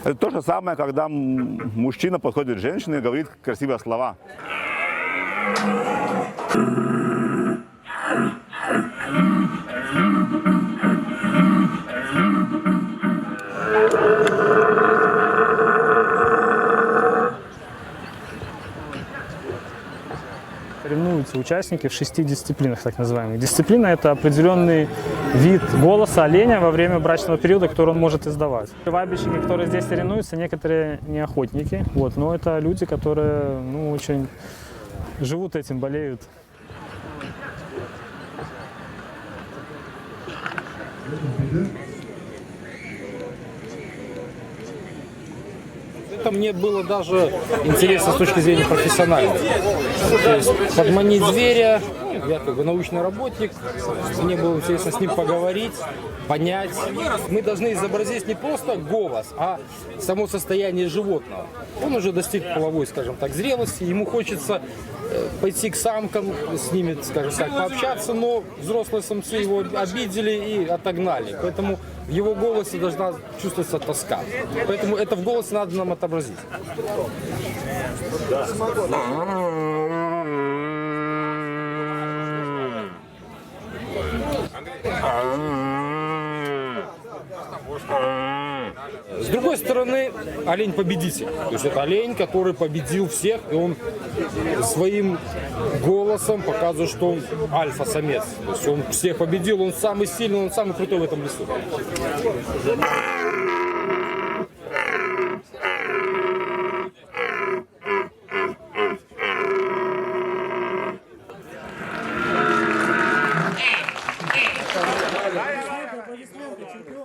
Это то же самое, когда мужчина подходит к женщине и говорит красивые слова. Соревнуются участники в 6 дисциплинах, так называемых. Дисциплина – это определенный вид голоса оленя во время брачного периода, который он может издавать. Вайбичники, которые здесь соревнуются, некоторые не охотники, вот, но это люди, которые очень живут этим, болеют. Это мне было даже интересно с точки зрения профессиональной. То есть подманить зверя, я как бы научный работник, мне было интересно с ним поговорить, понять. Мы должны изобразить не просто голос, а само состояние животного. Он уже достиг половой, скажем так, зрелости, ему хочется пойти к самкам, с ними, скажем так, пообщаться, но взрослые самцы его обидели и отогнали. Поэтому в его голосе должна чувствоваться тоска. Поэтому это в голосе надо нам отобразить. С другой стороны, олень победитель. То есть это олень, который победил всех, и он своим голосом показывает, что он альфа-самец. То есть он всех победил, он самый сильный, он самый крутой в этом лесу. Аплодисменты чемпиону.